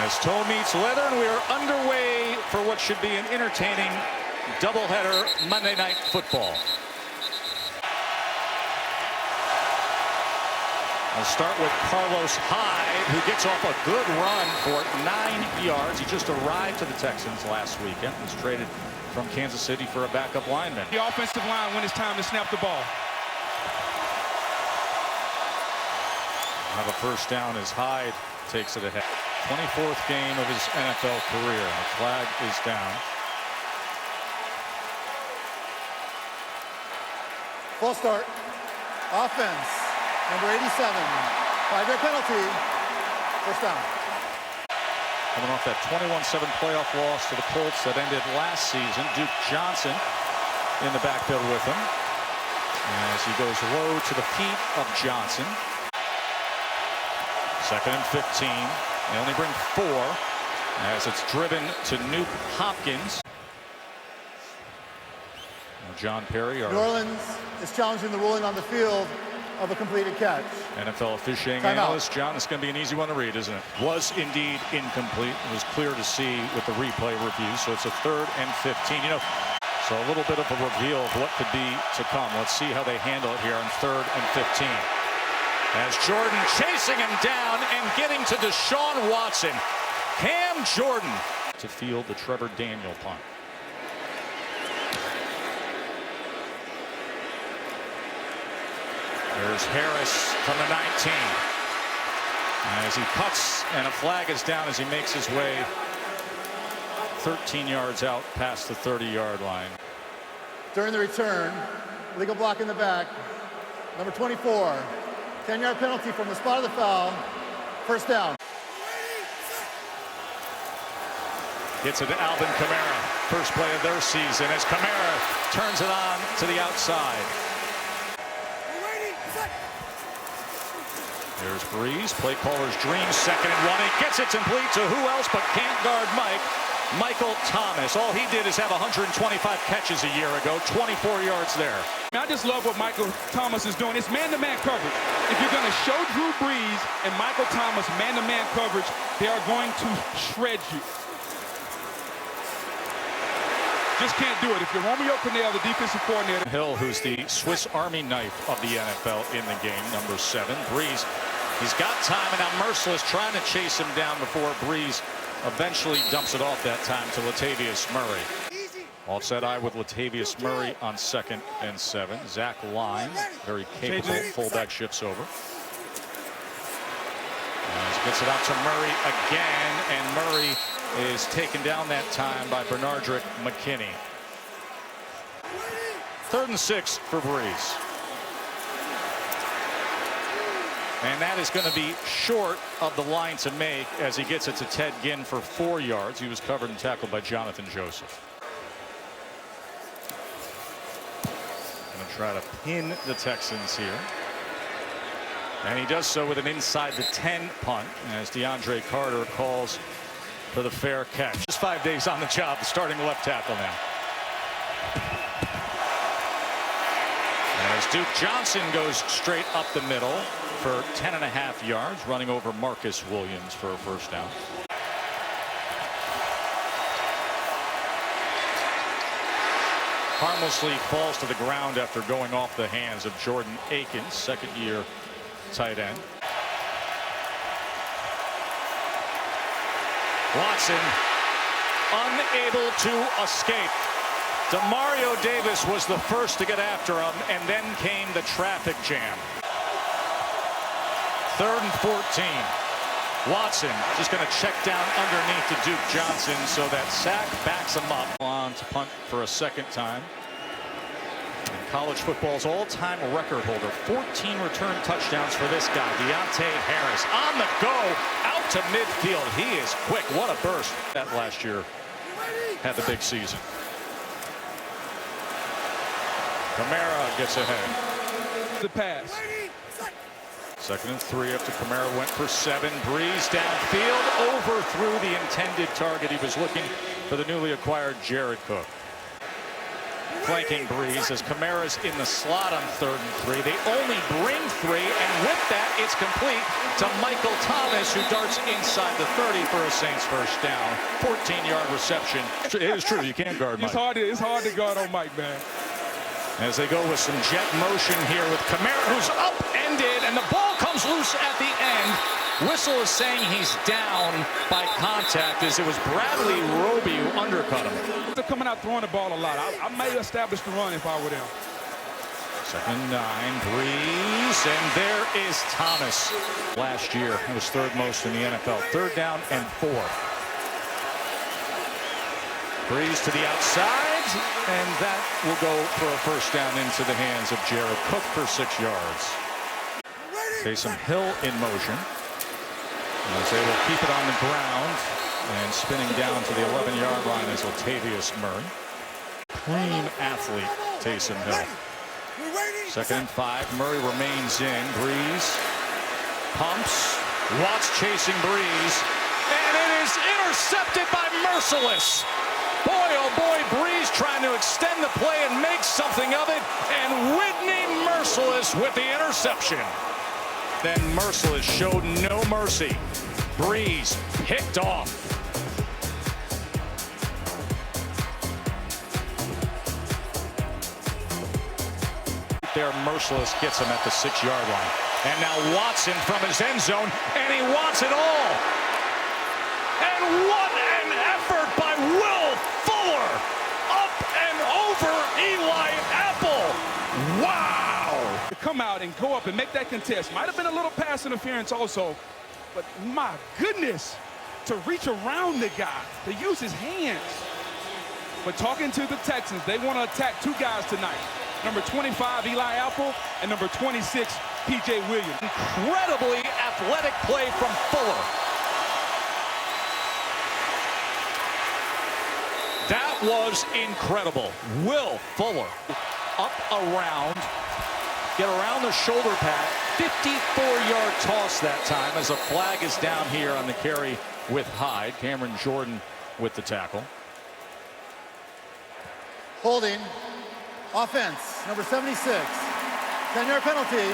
As toe meets leather, and we are underway for what should be an entertaining doubleheader Monday Night Football. I'll start with Carlos Hyde, who gets off a good run for 9 yards. He just arrived to the Texans last weekend. Was traded from Kansas City for a backup lineman. The offensive line when it's time to snap the ball. Have a first down as Hyde takes it ahead. 24th game of his NFL career. The flag is down. Full start. Offense. Number 87. 5-yard penalty. First down. Coming off that 21-7 playoff loss to the Colts that ended last season. Duke Johnson in the backfield with him as he goes low to the feet of Johnson. 2nd and 15. They only bring 4 as it's driven to Nuke Hopkins. Now John Perry. New Orleans is challenging the ruling on the field of a completed catch. NFL officiating analyst. John, it's going to be an easy one to read, isn't it? Was indeed incomplete. It was clear to see with the replay review. So it's a 3rd and 15. You know, so a little bit of a reveal of what could be to come. Let's see how they handle it here on 3rd and 15. As Jordan chasing him down and getting to Deshaun Watson. Cam Jordan to field the Trevor Daniel punt. There's Harris from the 19. As he cuts and a flag is down as he makes his way 13 yards out past the 30-yard line. During the return, legal block in the back. Number 24. 10-yard penalty from the spot of the foul. First down. Gets it to Alvin Kamara. First play of their season as Kamara turns it on to the outside. There's Breeze. Play caller's dream. 2nd and 1. He gets it complete to who else but can't guard Michael Thomas. All he did is have 125 catches a year ago. 24 yards there. I just love what Michael Thomas is doing. It's man-to-man coverage. If you're going to show Drew Brees and Michael Thomas man-to-man coverage, they are going to shred you. Just can't do it. If you're Romeo Crennel, the defensive coordinator. Hill, who's the Swiss Army knife of the NFL in the game, number 7. Brees, he's got time, and now Merciless trying to chase him down before Brees eventually dumps it off that time to Latavius Murray. Offset eye with Latavius Murray on 2nd and 7. Zach Line, very capable fullback, shifts over. Gets it out to Murray again, and Murray is taken down that time by Bernardrick McKinney. 3rd and 6 for Brees. And that is going to be short of the line to make as he gets it to Ted Ginn for 4 yards. He was covered and tackled by Jonathan Joseph. Going to try to pin the Texans here. And he does so with an inside the 10 punt as DeAndre Carter calls for the fair catch. Just 5 days on the job, the starting left tackle now. As Duke Johnson goes straight up the middle for 10.5 yards, running over Marcus Williams for a first down. Harmlessly falls to the ground after going off the hands of Jordan Akins, 2nd-year tight end. Watson unable to escape. Demario Davis was the first to get after him, and then came the traffic jam. 3rd and 14. Watson just going to check down underneath to Duke Johnson, so that sack backs him up. On to punt for a 2nd time. And college football's all-time record holder, 14 return touchdowns for this guy, Deontay Harris. On the go, out to midfield. He is quick. What a burst. That last year had the big season. Kamara gets ahead. The pass. 2nd and 3 after Kamara went for 7. Breeze downfield, overthrew the intended target. He was looking for the newly acquired Jared Cook. flanking Breeze as Kamara's in the slot on 3rd and 3. They only bring 3, and with that, it's complete to Michael Thomas, who darts inside the 30 for a Saints first down. 14-yard reception. It is true, you can't guard Mike. It's hard to guard on Mike, man. As they go with some jet motion here with Kamara, who's upended, and the ball comes loose at the end. Whistle is saying he's down by contact as it was Bradley Roby who undercut him. They're coming out throwing the ball a lot. I may establish the run if I were them. 2nd and 9, Breeze, and there is Thomas. Last year, he was 3rd most in the NFL. 3rd down and 4th. Breeze to the outside, and that will go for a first down into the hands of Jared Cook for 6 yards. Taysom Hill in motion. As they will keep it on the ground, and spinning down to the 11-yard line is Latavius Murray. Clean athlete, Taysom Hill. 2nd and 5, Murray remains in. Breeze pumps. Watts chasing Breeze, and it is intercepted by Merciless. Boy, oh boy, Breeze trying to extend the play and make something of it, and Whitney Merciless with the interception. Then Merciless showed no mercy. Breeze picked off. There, Merciless gets him at the 6-yard line. And now Watson from his end zone, and he wants it all. And what an effort by Will Fuller! Up and over Eli Apple. Wow! To come out and go up and make that contest. Might have been a little pass interference also, but my goodness, to reach around the guy, to use his hands. But talking to the Texans, they want to attack 2 guys tonight. Number 25, Eli Apple, and number 26, P.J. Williams. Incredibly athletic play from Fuller. That was incredible. Will Fuller up around, get around the shoulder pad. 54-yard toss that time as a flag is down here on the carry with Hyde. Cameron Jordan with the tackle. Holding. Offense, number 76. 10-yard penalty.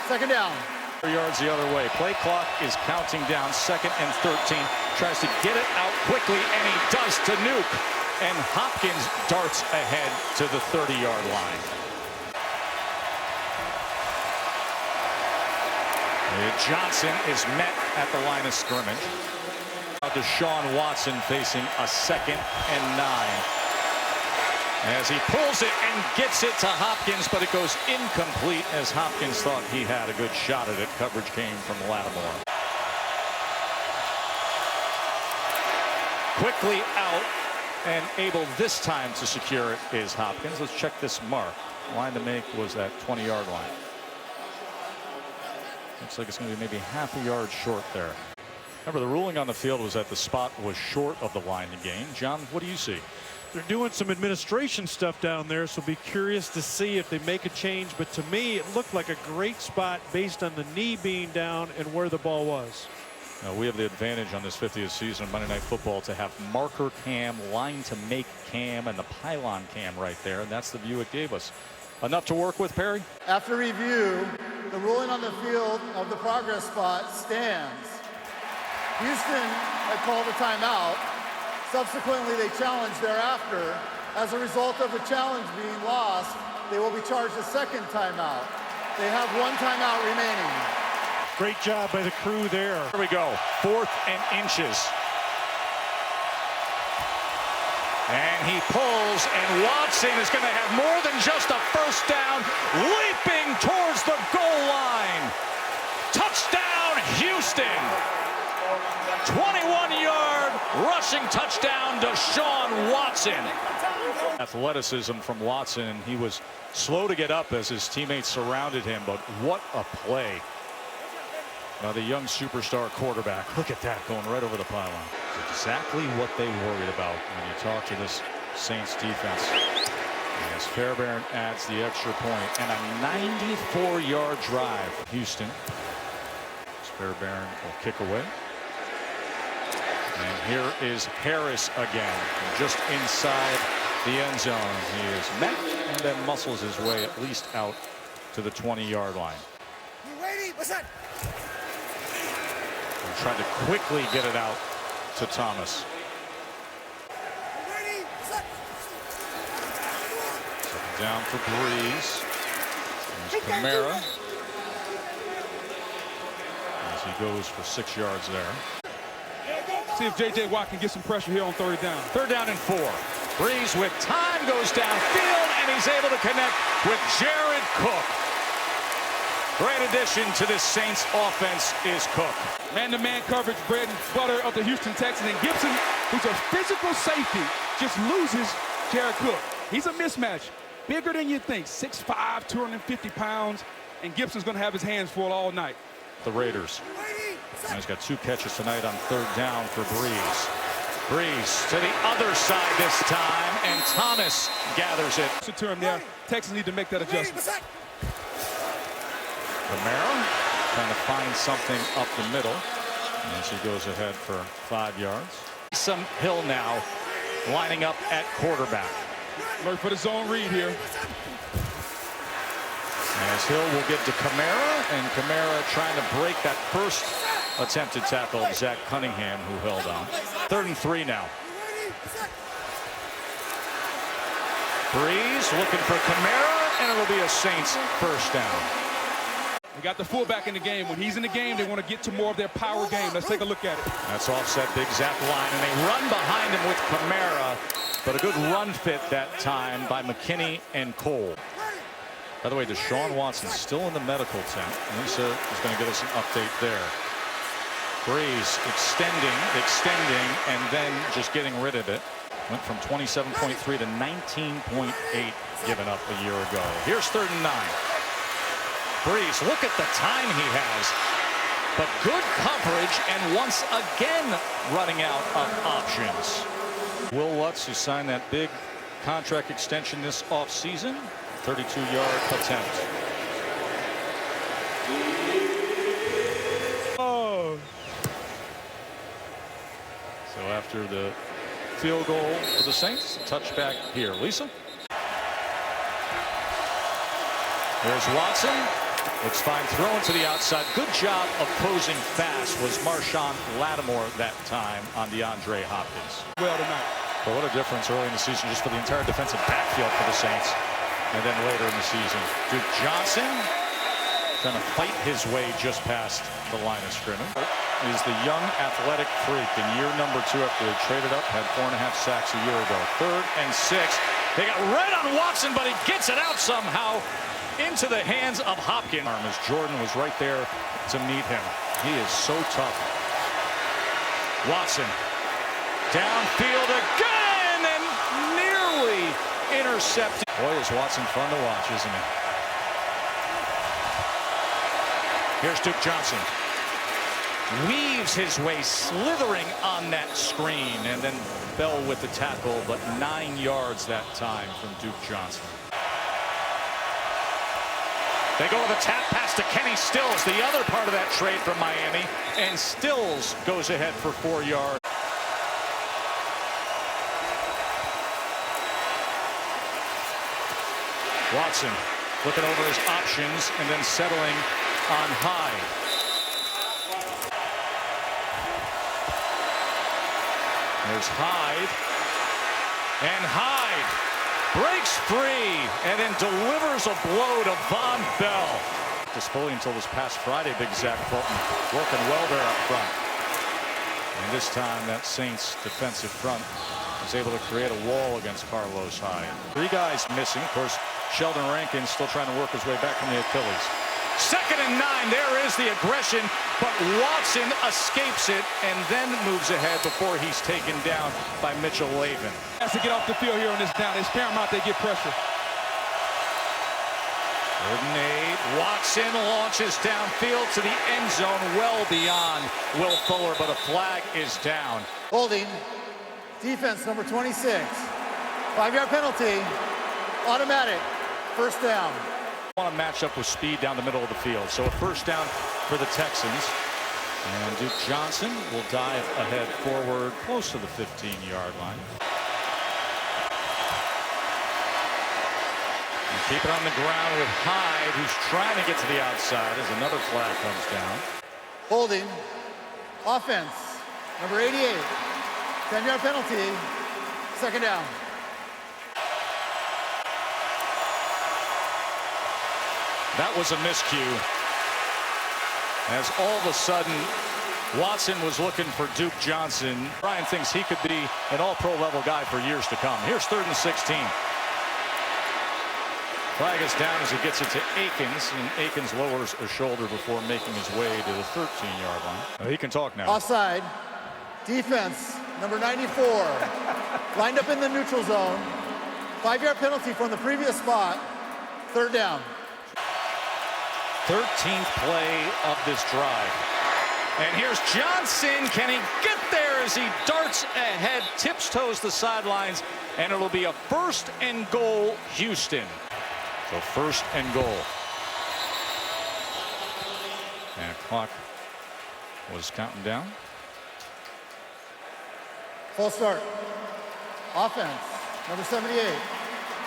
2nd down. 4 yards the other way. Play clock is counting down. 2nd and 13. Tries to get it out quickly, and he does to Nuke. And Hopkins darts ahead to the 30-yard line. Johnson is met at the line of scrimmage. Deshaun Watson facing a 2nd and 9. As he pulls it and gets it to Hopkins, but it goes incomplete as Hopkins thought he had a good shot at it. Coverage came from Lattimore. Quickly out and able this time to secure it is Hopkins. Let's check this mark. Line to make was that 20-yard line. Looks like it's going to be maybe half a yard short there. Remember, the ruling on the field was that the spot was short of the line to gain. John, what do you see? They're doing some administration stuff down there, so be curious to see if they make a change. But to me, it looked like a great spot based on the knee being down and where the ball was. Now, we have the advantage on this 50th season of Monday Night Football to have marker cam, line to make cam, and the pylon cam right there, and that's the view it gave us. Enough to work with, Perry? After review, the ruling on the field of the progress spot stands. Houston had called a timeout. Subsequently, they challenged thereafter. As a result of the challenge being lost, they will be charged a 2nd timeout. They have 1 timeout remaining. Great job by the crew there. Here we go. 4th and inches. And he pulls, and Watson is going to have more than just a first down, leaping towards the goal line. Touchdown, Houston. 21-yard rushing touchdown to Deshaun Watson. Athleticism from Watson. He was slow to get up as his teammates surrounded him, but what a play. Now the young superstar quarterback, look at that, going right over the pylon. It's exactly what they worried about when you talk to this Saints defense. As Fairbairn adds the extra point and a 94-yard drive. Houston. Fairbairn will kick away. And here is Harris again, just inside the end zone. He is met and then muscles his way at least out to the 20-yard line. You ready? What's that? And tried to quickly get it out to Thomas. You ready? What's that? Second down for Breeze. There's Kamara. As he goes for 6 yards there. See if J.J. Watt can get some pressure here on third down. Third down and 4. Breeze with time goes downfield, and he's able to connect with Jared Cook. Great addition to this Saints offense is Cook. Man-to-man coverage, bread and butter of the Houston Texans. And Gibson, who's a physical safety, just loses Jared Cook. He's a mismatch. Bigger than you think. 6'5", 250 pounds. And Gibson's going to have his hands full all night. The Raiders. And he's got 2 catches tonight on third down for Breeze. Breeze to the other side this time, and Thomas gathers it. To term there, Texans need to make that adjustment. Romero trying to find something up the middle as he goes ahead for 5 yards. Some Hill now lining up at quarterback. Look for the zone read here. As Hill will get to Kamara, and Kamara trying to break that first attempted tackle of Zach Cunningham, who held on. 3rd and 3 now. Breeze looking for Kamara, and it'll be a Saints first down. We got the fullback in the game. When he's in the game, they want to get to more of their power game. Let's take a look at it. That's offset big Zach line, and they run behind him with Kamara, but a good run fit that time by McKinney and Cole. By the way, Deshaun Watson still in the medical tent. Lisa is going to give us an update there. Breeze extending, and then just getting rid of it. Went from 27.3 to 19.8 given up a year ago. Here's 3rd and 9. Breeze, look at the time he has. But good coverage, and once again running out of options. Will Lutz, who signed that big contract extension this offseason, 32-yard attempt. Oh. So after the field goal for the Saints, a touchback here. Lisa? There's Watson. Looks fine throwing to the outside. Good job opposing fast was Marshawn Lattimore that time on DeAndre Hopkins. Well tonight. But what a difference early in the season just for the entire defensive backfield for the Saints. And then later in the season, Duke Johnson trying to fight his way just past the line of scrimmage. Is the young athletic freak in year number 2 after they traded up, had 4.5 sacks a year ago. 3rd and 6. They got right on Watson, but he gets it out somehow into the hands of Hopkins. As Jordan was right there to meet him. He is so tough. Watson downfield again and nearly intercepted. Boy, is Watson fun to watch, isn't he? Here's Duke Johnson. Weaves his way, slithering on that screen, and then Bell with the tackle, but 9 yards that time from Duke Johnson. They go with a tap pass to Kenny Stills, the other part of that trade from Miami, and Stills goes ahead for 4 yards. Watson looking over his options and then settling on Hyde. There's Hyde. And Hyde breaks free and then delivers a blow to Von Bell. Just fully until this past Friday, big Zach Fulton working well there up front. And this time that Saints defensive front was able to create a wall against Carlos Hyde. 3 guys missing. Of course, Sheldon Rankin still trying to work his way back from the Achilles. 2nd and 9. There is the aggression, but Watson escapes it and then moves ahead before he's taken down by Mitchell Lavin. Has to get off the field here on this down. It's paramount they get pressure. 3rd and 8. Watson launches downfield to the end zone, well beyond Will Fuller, but a flag is down. Holding. Defense number 26. 5-yard penalty. Automatic. First down. Want to match up with speed down the middle of the field. So a first down for the Texans. And Duke Johnson will dive ahead forward close to the 15-yard line. Keep it on the ground with Hyde, who's trying to get to the outside as another flag comes down. Holding. Offense. Number 88. 10-yard penalty. Second down. That was a miscue. As all of a sudden, Watson was looking for Duke Johnson. Brian thinks he could be an all-pro level guy for years to come. Here's 3rd and 16. Flag is down as he gets it to Akins, and Akins lowers a shoulder before making his way to the 13-yard line. He can talk now. Offside. Defense, number 94. Lined up in the neutral zone. 5-yard penalty from the previous spot. 3rd down. 13th play of this drive. And here's Johnson. Can he get there as he darts ahead, tips-toes the sidelines, and it'll be a 1st and goal, Houston. So 1st and goal. And clock was counting down. Full start. Offense, number 78.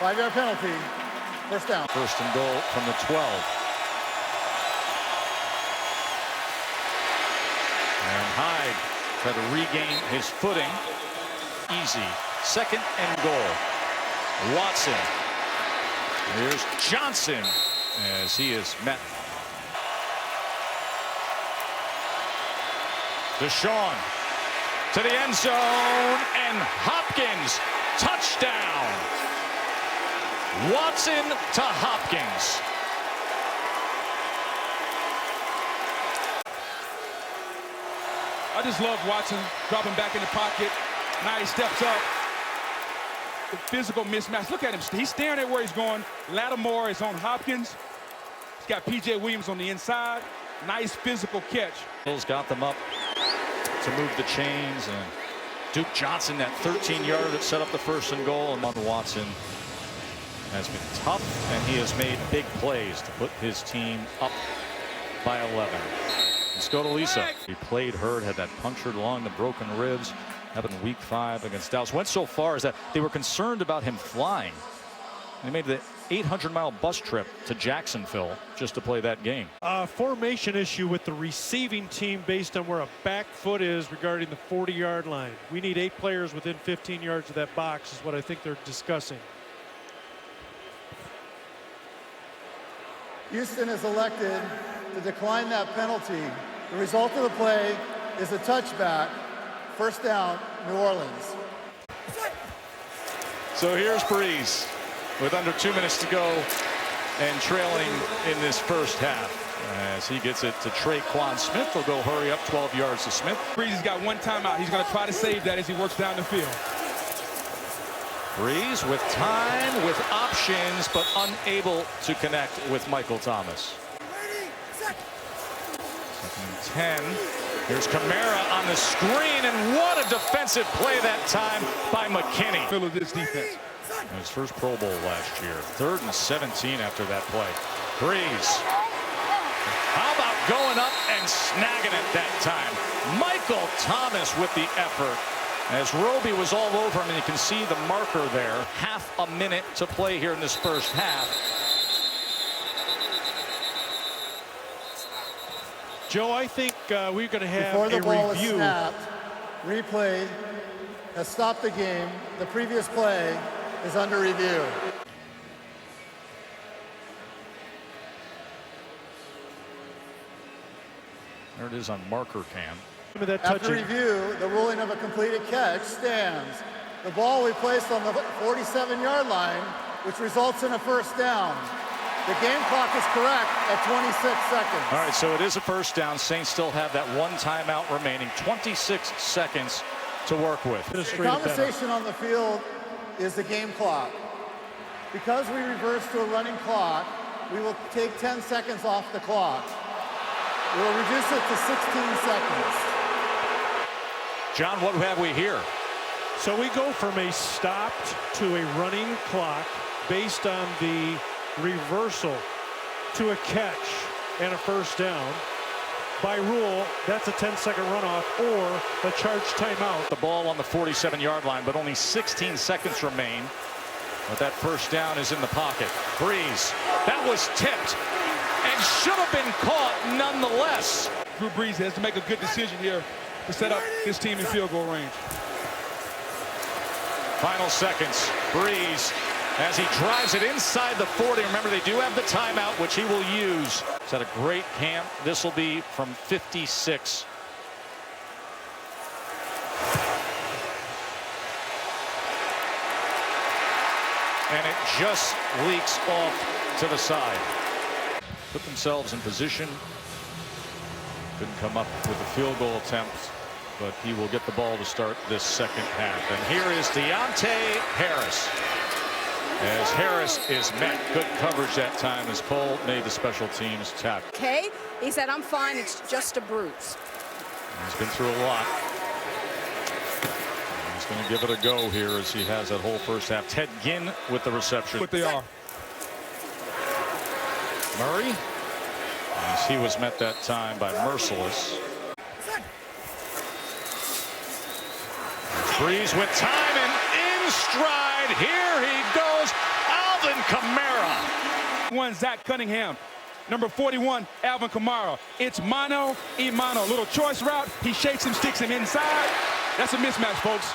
5-yard penalty. 1st down. 1st and goal from the 12. And Hyde tried to regain his footing. Easy. 2nd and goal. Watson. Here's Johnson as he is met. Deshaun to the end zone, and Hopkins, touchdown. Watson to Hopkins. I just love Watson dropping back in the pocket. Now he steps up. The physical mismatch. Look at him. He's staring at where he's going. Lattimore is on Hopkins. He's got P.J. Williams on the inside. Nice physical catch. Bills got them up to move the chains, and Duke Johnson, that 13-yarder that set up the 1st and goal. And Watson has been tough, and he has made big plays to put his team up by 11. Let's go to Lisa. He played hurt, had that punctured lung, the broken ribs. Happened week 5 against Dallas. Went so far as that they were concerned about him flying. They made the 800-mile bus trip to Jacksonville just to play that game. Formation issue with the receiving team based on where a back foot is regarding the 40-yard line. We need 8 players within 15 yards of that box is what I think they're discussing. Houston has elected to decline that penalty. The result of the play is a touchback. 1st down, New Orleans. So here's Breeze with under 2 minutes to go and trailing in this 1st half. As he gets it to Traquan Smith, they'll go hurry up 12 yards to Smith. Breeze has got 1 timeout. He's going to try to save that as he works down the field. Breeze with time, with options, but unable to connect with Michael Thomas. 2nd and 10. Here's Kamara on the screen, and what a defensive play that time by McKinney. Fill of this defense. His first Pro Bowl last year. 3rd and 17 after that play. Breeze. How about going up and snagging it that time? Michael Thomas with the effort. As Roby was all over him, and you can see the marker there. Half a minute to play here in this 1st half. Joe, I think we're going to have Before the a ball review. is snapped, replay has stopped the game. The previous play is under review. There it is on marker cam. That touch After review, the ruling of a completed catch stands. The ball we placed on the 47-yard line, which results in a 1st down. The game clock is correct at 26 seconds. All right, so it is a 1st down. Saints still have that 1 timeout remaining. 26 seconds to work with. The conversation on the field is the game clock. Because we reverse to a running clock, we will take 10 seconds off the clock. We will reduce it to 16 seconds. John, what have we here? So we go from a stopped to a running clock based on the reversal to a catch and a 1st down. By rule, that's a 10-second runoff or a charged timeout. The ball on the 47-yard line, but only 16 seconds remain. But that first down is in the pocket. Breeze, that was tipped and should have been caught nonetheless. Drew Brees has to make a good decision here to set up his team in field goal range. Final seconds. Breeze, as he drives it inside the 40. Remember, they do have the timeout, which he will use. He's had a great camp. This will be from 56. And it just leaks off to the side. Put themselves in position. Couldn't come up with a field goal attempt, but he will get the ball to start this second half. And here is Deontay Harris. As Harris is met, good coverage that time as Cole made the special teams tackle. Okay, he said, I'm fine, it's just a bruise. He's been through a lot. He's going to give it a go here as he has that whole first half. Ted Ginn with the reception. But they are. Murray, as he was met that time by Merciless. Breeze with time and in stride. Here he goes. Alvin Kamara. One, Zach Cunningham. Number 41, Alvin Kamara. It's mano y mano. Little choice route. He shakes him, sticks him inside. That's a mismatch, folks.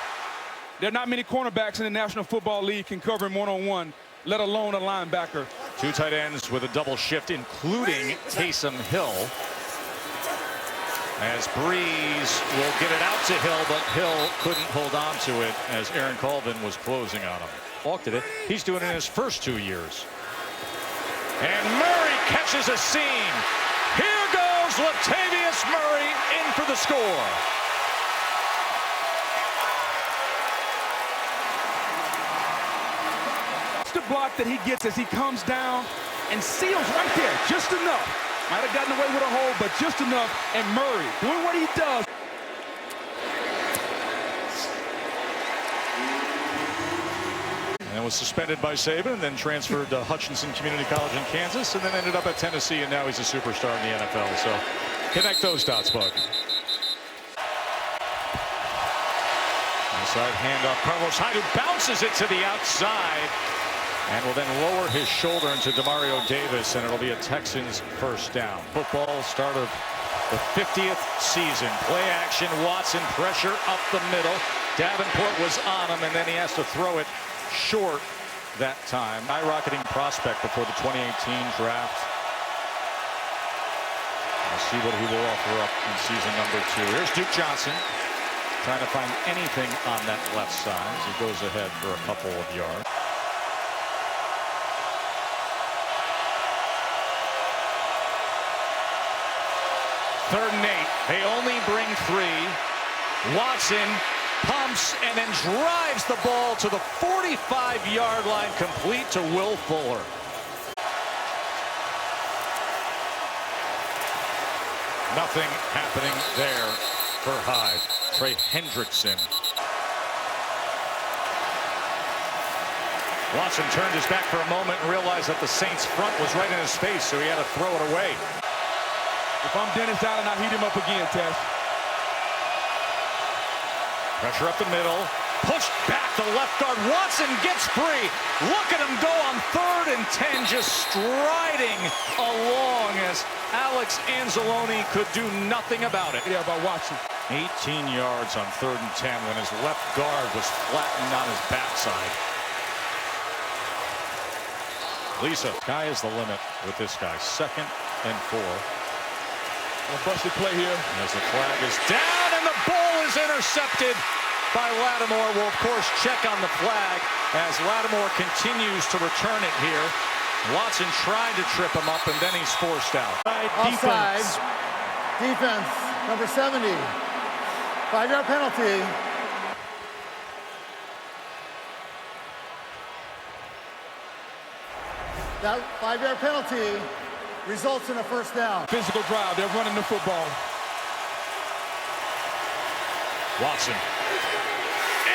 There are not many cornerbacks in the National Football League can cover him one-on-one, let alone a linebacker. Two tight ends with a double shift, including Taysom Hill. As Breeze will get it out to Hill, but Hill couldn't hold on to it as Aaron Colvin was closing on him. Balked at it. He's doing it in his first 2 years. And Murray catches a seam. Here goes Latavius Murray in for the score. It's the block that he gets as he comes down and seals right there, just enough. Might have gotten away with a hole, but just enough. And Murray doing what he does. And was suspended by Saban and then transferred to Hutchinson Community College in Kansas and then ended up at Tennessee, and now he's a superstar in the NFL. So connect those dots, Bug. Inside handoff. Carlos Hyde, who bounces it to the outside and will then lower his shoulder into Demario Davis, and it'll be a Texans first down. Football start of the 50th season. Play action, Watson pressure up the middle. Davenport was on him, and then he has to throw it short that time. Skyrocketing prospect before the 2018 draft. We'll see what he will offer up in season number 2. Here's Duke Johnson trying to find anything on that left side as he goes ahead for a couple of yards. Third and 8. They only bring 3. Watson pumps and then drives the ball to the 45-yard line, complete to Will Fuller. Nothing happening there for Hyde. Trey Hendrickson. Watson turned his back for a moment and realized that the Saints' front was right in his face, so he had to throw it away. If I'm Dennis Allen, I heat him up again, Tess. Pressure up the middle. Pushed back the left guard. Watson gets free. Look at him go on 3rd and 10, just striding along as Alex Anzalone could do nothing about it. Yeah, about Watson. 18 yards on 3rd and 10 when his left guard was flattened on his backside. Lisa, sky is the limit with this guy. 2nd and 4. A busted play here. As the flag is down and the ball is intercepted by Lattimore. We'll, of course, check on the flag as Lattimore continues to return it here. Watson tried to trip him up, and then he's forced out. Offside. Defense, number 70. 5-yard penalty. That 5-yard penalty results in a first down. Physical drive. They're running the football. Watson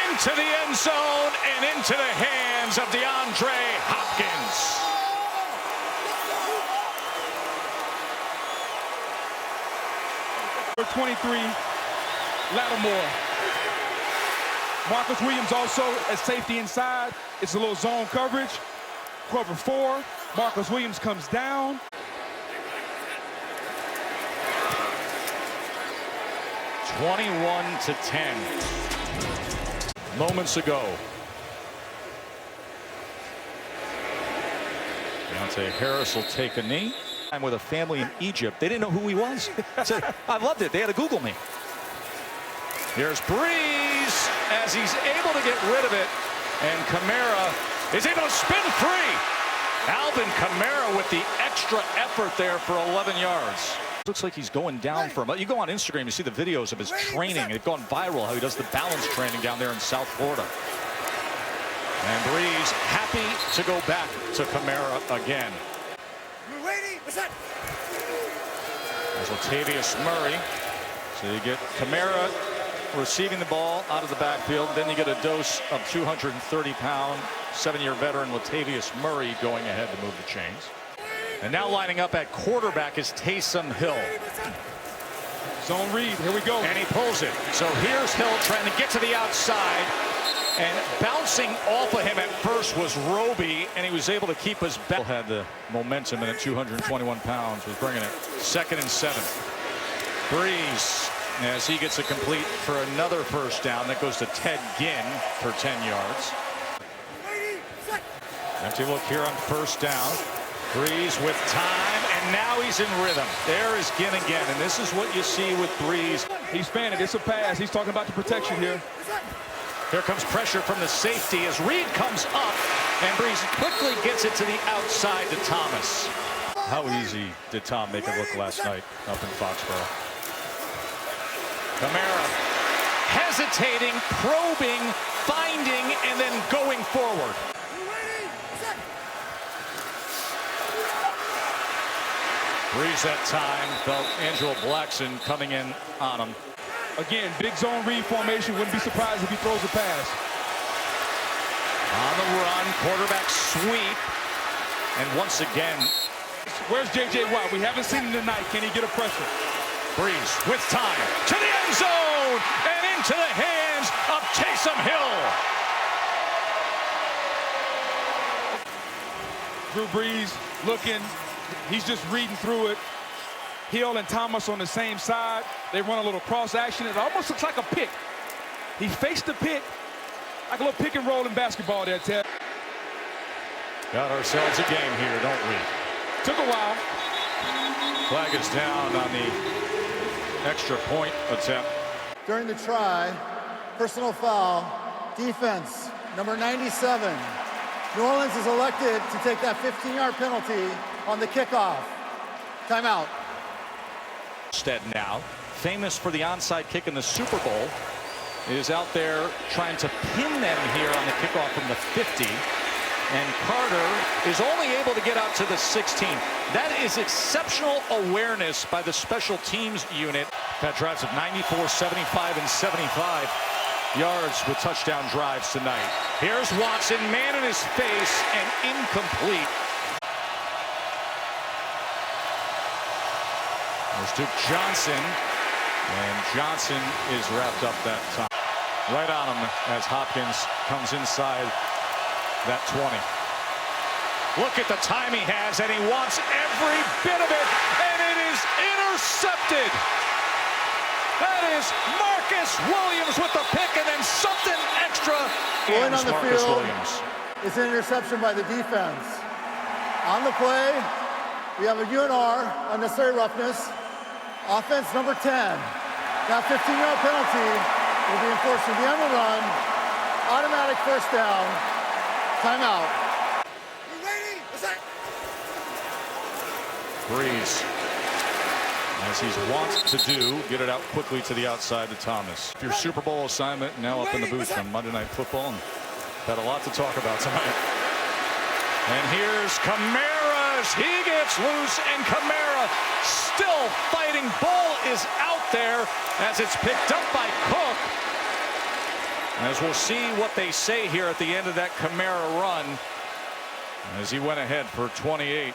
into the end zone and into the hands of DeAndre Hopkins. Number 23, Lattimore. Marcus Williams also at safety inside. It's a little zone coverage. Cover 4. Marcus Williams comes down. (21-10). Moments ago. Deontay Harris will take a knee. I'm with a family in Egypt. They didn't know who he was. So I loved it. They had to Google me. Here's Breeze as he's able to get rid of it. And Kamara is able to spin free. Alvin Kamara with the extra effort there for 11 yards. Looks like he's going down for him. You go on Instagram, you see the videos of his training. It's gone viral how he does the balance training down there in South Florida. And Breeze happy to go back to Kamara again. There's Latavius Murray. So you get Kamara receiving the ball out of the backfield. Then you get a dose of 230-pound, 7-year veteran Latavius Murray going ahead to move the chains. And now lining up at quarterback is Taysom Hill. Zone read, here we go. And he pulls it. So here's Hill trying to get to the outside. And bouncing off of him at first was Roby, and he was able to keep his back. Had the momentum, and at 221 pounds was bringing it. 2nd and 7. Breeze, as he gets a complete for another first down. That goes to Ted Ginn for 10 yards. Empty look here on first down. Breeze with time, and now he's in rhythm. There is Ginn again, and this is what you see with Breeze. He's fanning. It's a pass. He's talking about the protection here. Here comes pressure from the safety as Reed comes up, and Breeze quickly gets it to the outside to Thomas. How easy did Tom make it look last night up in Foxborough? Kamara hesitating, probing, finding, and then going forward. Breeze that time felt Angelo Blackson coming in on him. Again, big zone read formation. Wouldn't be surprised if he throws a pass. On the run, quarterback sweep. And once again, where's J.J. Watt? We haven't seen him tonight. Can he get a pressure? Breeze with time to the end zone and into the hands of Taysom Hill. Drew Brees looking. He's just reading through it. Hill and Thomas on the same side. They run a little cross action. It almost looks like a pick. He faced the pick, like a little pick and roll in basketball there, Ted. Got ourselves a game here, don't we? Took a while. Flag is down on the extra point attempt. During the try, personal foul, defense, number 97. New Orleans is elected to take that 15-yard penalty on the kickoff. Timeout. Instead now, famous for the onside kick in the Super Bowl, is out there trying to pin them here on the kickoff from the 50. And Carter is only able to get out to the 16. That is exceptional awareness by the special teams unit. That drives of 94, 75, and 75 yards with touchdown drives tonight. Here's Watson, man in his face, and incomplete. There's Duke Johnson, and Johnson is wrapped up that time. Right on him as Hopkins comes inside that 20. Look at the time he has, and he wants every bit of it, and it is intercepted. That is Marcus Williams with the pick, and then something extra. Going on the Marcus field Williams. is an interception by the defense. On the play, we have a UNR, unnecessary roughness. Offense number 10. That 15-yard penalty will be enforced at the end of the run. Automatic first down. Timeout. Breeze, as he's wont to do, get it out quickly to the outside to Thomas. Your Super Bowl assignment now up in the booth on Monday Night Football, and got a lot to talk about tonight. And here's Kamara as he gets loose, and Kamara still fighting. Ball is out there as it's picked up by Cook. As we'll see what they say here at the end of that Kamara run, as he went ahead for 28.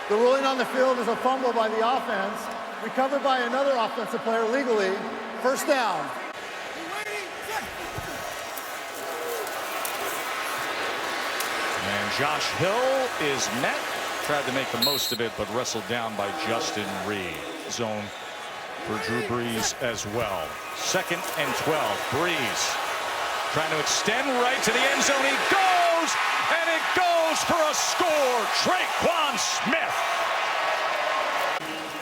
The ruling on the field is a fumble by the offense, recovered by another offensive player legally. First down. And Josh Hill is met. Tried to make the most of it, but wrestled down by Justin Reed. Zone for Drew Brees as well. 2nd and 12. Brees trying to extend right to the end zone. He goes, and it goes for a score. Traquan Smith.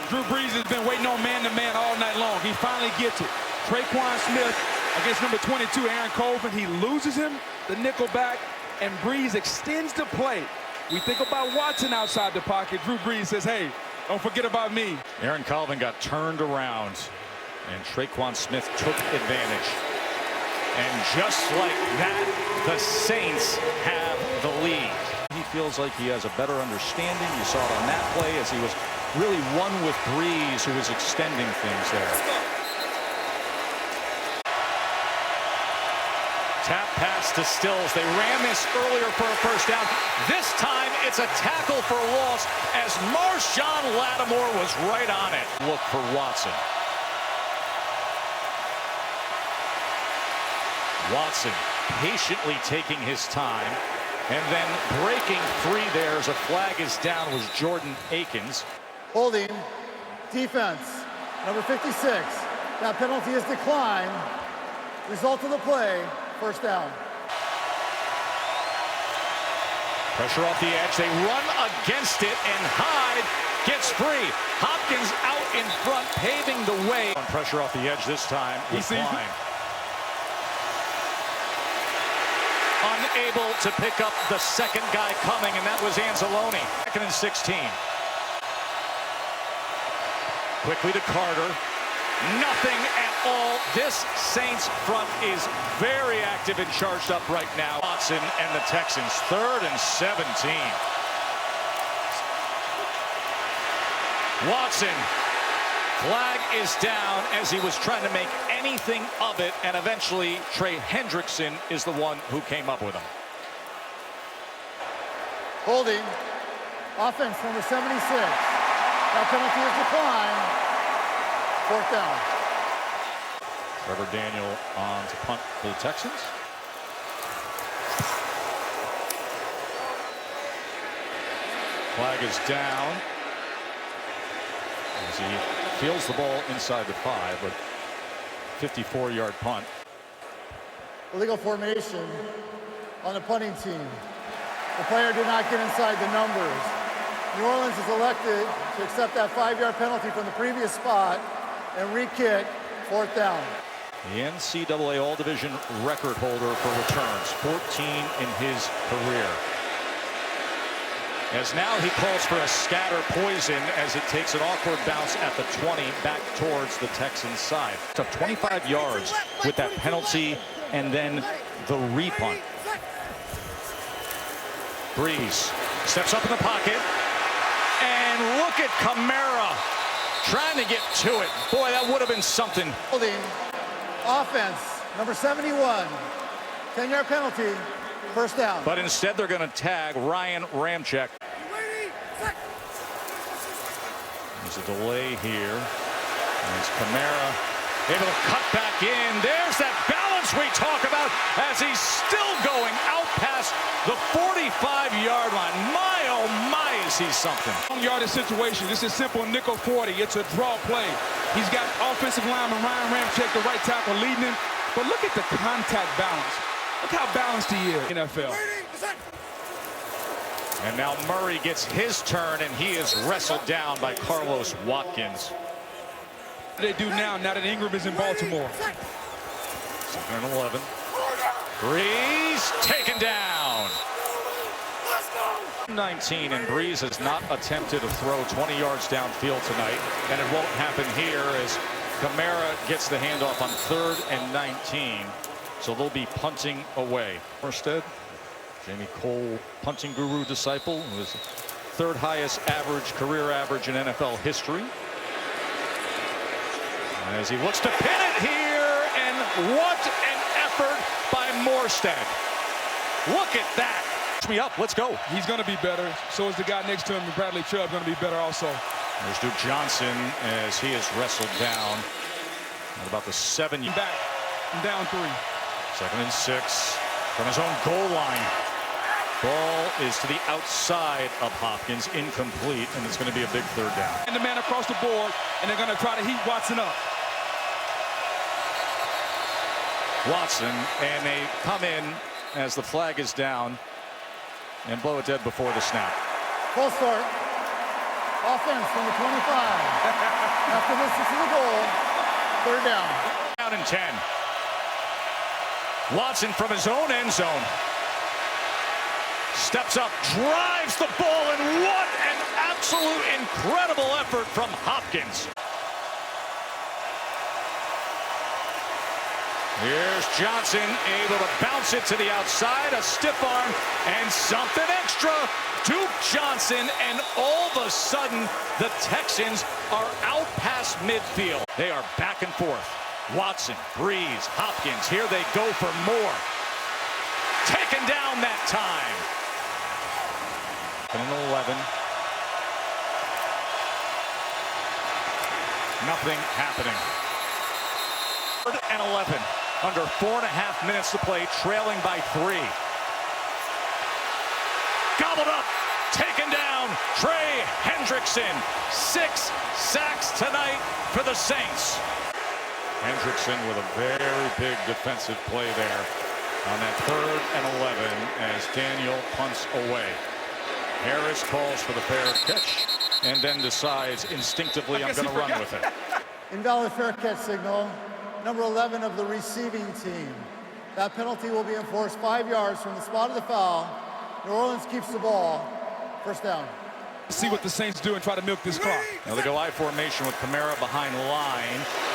Drew Brees has been waiting on man-to-man all night long. He finally gets it. Traquan Smith against number 22, Aaron Colvin. He loses him, the nickel back, and Brees extends the play. We think about Watson outside the pocket. Drew Brees says, hey, don't forget about me. Aaron Colvin got turned around, and Traquan Smith took advantage. And just like that, the Saints have the lead. He feels like he has a better understanding. You saw it on that play as he was really one with Brees, who was extending things there. Tap pass to Stills. They ran this earlier for a first down. This time it's a tackle for a loss as Marshawn Lattimore was right on it. Look for Watson. Watson patiently taking his time and then breaking free there as a flag is down was Jordan Akins. Holding, defense, number 56. That penalty is declined. Result of the play, first down. Pressure off the edge. They run against it, and Hyde gets free. Hopkins out in front, paving the way. On pressure off the edge this time with Klein. Unable to pick up the second guy coming, and that was Anzalone. 2nd and 16. Quickly to Carter. Nothing at all. This Saints front is very active and charged up right now. Watson and the Texans, 3rd and 17. Watson, flag is down as he was trying to make anything of it, and eventually Trey Hendrickson is the one who came up with him. Holding, offense number 76. That penalty is declined. 4th down. Trevor Daniel on to punt for the Texans. Flag is down as he fields the ball inside the 5, but 54-yard punt. Illegal formation on the punting team. The player did not get inside the numbers. New Orleans is elected to accept that 5-yard penalty from the previous spot and re-kick, 4th down. The NCAA All-Division record holder for returns, 14 in his career. As now he calls for a scatter poison as it takes an awkward bounce at the 20 back towards the Texans side. It's up 25 yards with that penalty and then the repunt. Brees steps up in the pocket, and look at Kamara trying to get to it. Boy, that would have been something. Holding, offense, number 71. 10-yard penalty, first down. But instead they're going to tag Ryan Ramczyk. There's a delay here. There's Kamara able to cut back in. There's that balance we talk about as he's still going out past the 45-yard line. My, oh my, is he something. Long yardage situation. This is simple nickel 40. It's a draw play. He's got offensive lineman Ryan Ramczyk, the right tackle, leading him. But look at the contact balance. Look how balanced he is. NFL. And now Murray gets his turn, and he is wrestled down by Carlos Watkins. What do they do now that Ingram is in Baltimore? 2nd and 11. Brees taken down. 19, and Brees has not attempted to throw 20 yards downfield tonight, and it won't happen here as Kamara gets the handoff on 3rd and 19. So they'll be punting away. Morstead, Jamie Cole, punting guru disciple, who is 3rd highest career average in NFL history. As he looks to pin it here, and what an effort by Morstead. Look at that. Push me up, let's go. He's going to be better. So is the guy next to him, Bradley Chubb, going to be better also. There's Duke Johnson as he is wrestled down at about the 7. Back, down 3. 2nd and 6 from his own goal line. Ball is to the outside of Hopkins, incomplete, and it's going to be a big third down. And the man across the board, and they're going to try to heat Watson up. Watson, and they come in as the flag is down and blow it dead before the snap. Full start. Offense from the 25. After this is the goal. Third down. Down and 10. Watson from his own end zone. Steps up, drives the ball, and what an absolute incredible effort from Hopkins. Here's Johnson, able to bounce it to the outside, a stiff arm, and something extra. Duke Johnson, and all of a sudden, the Texans are out past midfield. They are back and forth. Watson, Breeze, Hopkins, here they go for more. Taken down that time. And 11. Nothing happening. 3rd and 11. Under 4.5 minutes to play, trailing by 3. Gobbled up, taken down, Trey Hendrickson. 6 sacks tonight for the Saints. Hendrickson with a very big defensive play there on that 3rd and 11 as Daniel punts away. Harris calls for the fair catch and then decides instinctively, I'm going to run with it. Invalid fair catch signal. Number 11 of the receiving team. That penalty will be enforced 5 yards from the spot of the foul. New Orleans keeps the ball. First down. See what the Saints do and try to milk this clock. Now they go I formation with Kamara behind line,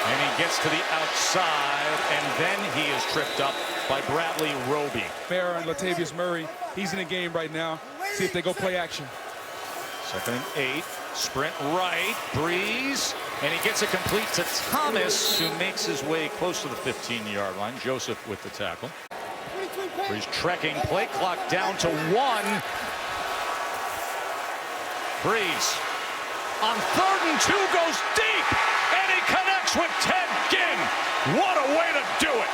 and he gets to the outside, and then he is tripped up by Bradley Roby. Kamara and Latavius Murray, he's in the game right now. See if they go play action. 2nd and 8, sprint right, Breeze, and he gets it complete to Thomas, who makes his way close to the 15-yard line. Joseph with the tackle. Breeze trekking, play clock down to 1. Breeze on 3rd and 2 goes deep, and he connects with Ted Ginn. What a way to do it.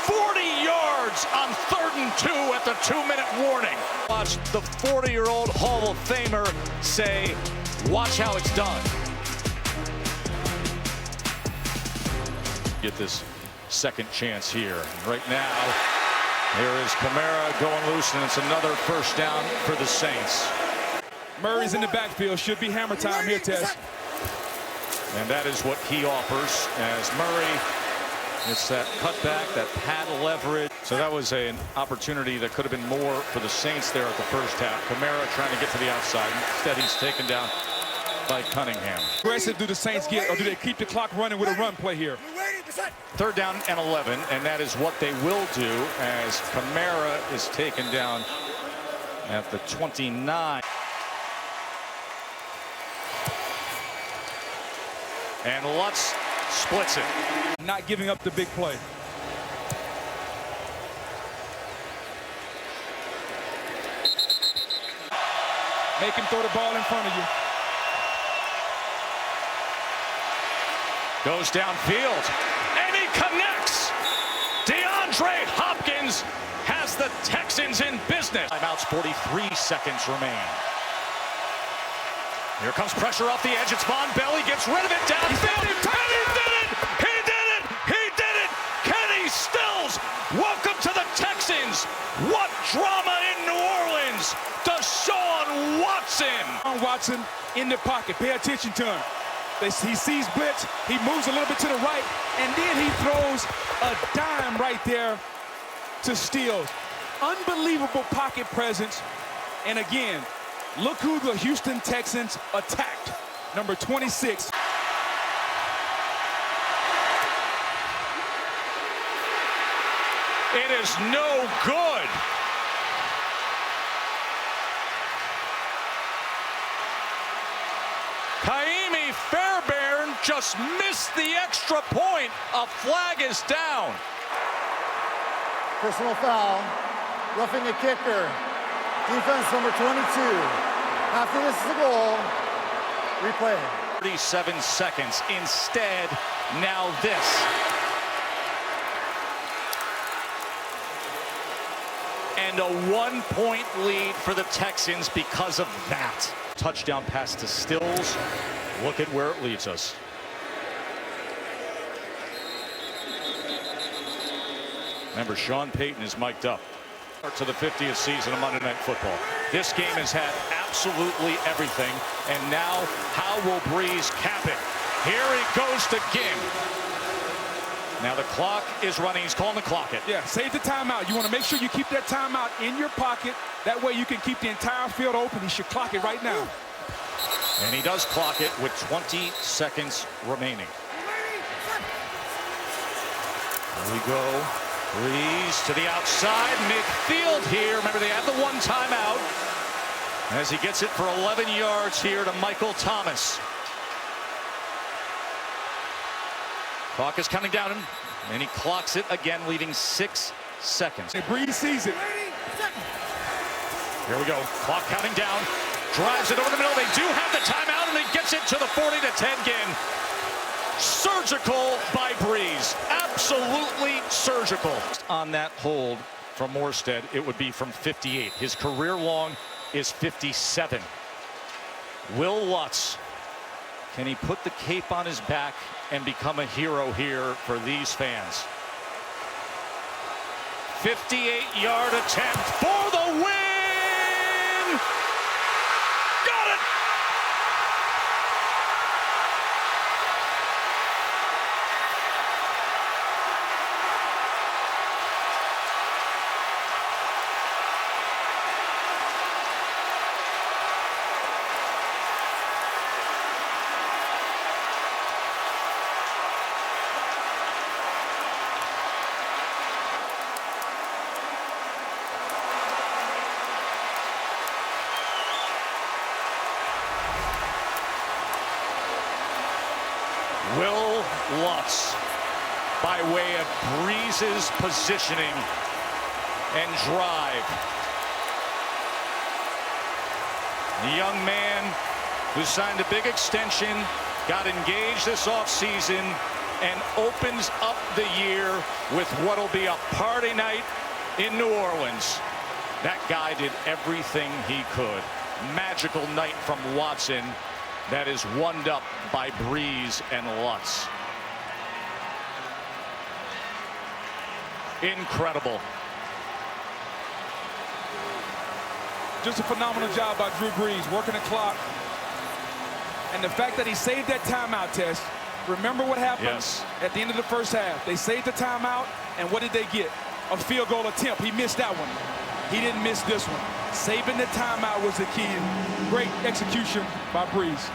40 yards on 3rd and 2 at the 2-minute warning. Watch the 40-year-old Hall of Famer say, watch how it's done. Get this second chance here. Right now, here is Kamara going loose, and it's another first down for the Saints. Murray's in the backfield. Should be hammer time here, Tess. And that is what he offers as Murray. It's that cutback, that pad leverage. So that was an opportunity that could have been more for the Saints there at the first half. Kamara trying to get to the outside. Instead, he's taken down by Cunningham. Aggressive do the Saints get, or do they keep the clock running with a run play here? 3rd down and 11, and that is what they will do as Kamara is taken down at the 29. And Lutz splits it. Not giving up the big play. Make him throw the ball in front of you. Goes downfield, and he connects. DeAndre Hopkins has the Texans in business. Timeouts, 43 seconds remain. Here comes pressure off the edge. It's Von Bell. He gets rid of it downfield. And he did it! He did it! He did it! Kenny Stills, welcome to the Texans. What drama in New Orleans? Deshaun Watson. Watson in the pocket. Pay attention to him. He sees blitz, he moves a little bit to the right, and then he throws a dime right there to Stills. Unbelievable pocket presence. And again, look who the Houston Texans attacked. Number 26. It is no good. Kaimi Fairbairn just missed the extra point. A flag is down. Personal foul. Roughing the kicker. Defense number 22. After this is the goal. Replay. 37 seconds. Instead, now this. And a 1-point lead for the Texans because of that. Touchdown pass to Stills. Look at where it leads us. Remember, Sean Payton is mic'd up to the 50th season of Monday Night Football. This game has had absolutely everything. And now, how will Breeze cap it? Here he goes to Ginn. Now the clock is running. He's calling the clock it. Yeah, save the timeout. You want to make sure you keep that timeout in your pocket. That way you can keep the entire field open. He should clock it right now. And he does clock it with 20 seconds remaining. There we go. Breeze to the outside. Midfield here. Remember, they had the one timeout. As he gets it for 11 yards here to Michael Thomas. Clock is coming down, and he clocks it again, leaving 6 seconds. Breeze sees it. Here we go. Clock counting down. Drives it over the middle. They do have the timeout, and he gets it to the 40-10 game. Surgical by Breeze. Absolutely surgical. On that hold from Morstead, it would be from 58. His career long is 57. Will Lutz, can he put the cape on his back and become a hero here for these fans? 58-yard attempt for the win! Got it! Will Lutz, by way of Breeze's positioning and drive. The young man who signed a big extension, got engaged this offseason, and opens up the year with what'll be a party night in New Orleans. That guy did everything he could. Magical night from Watson. That is one up by Breeze and Lutz. Incredible. Just a phenomenal job by Drew Brees, working the clock. And the fact that he saved that timeout, Tess. Remember what happened at the end of the first half. They saved the timeout, and what did they get? A field goal attempt. He missed that one. He didn't miss this one. Saving the timeout was the key. Great execution by Breeze.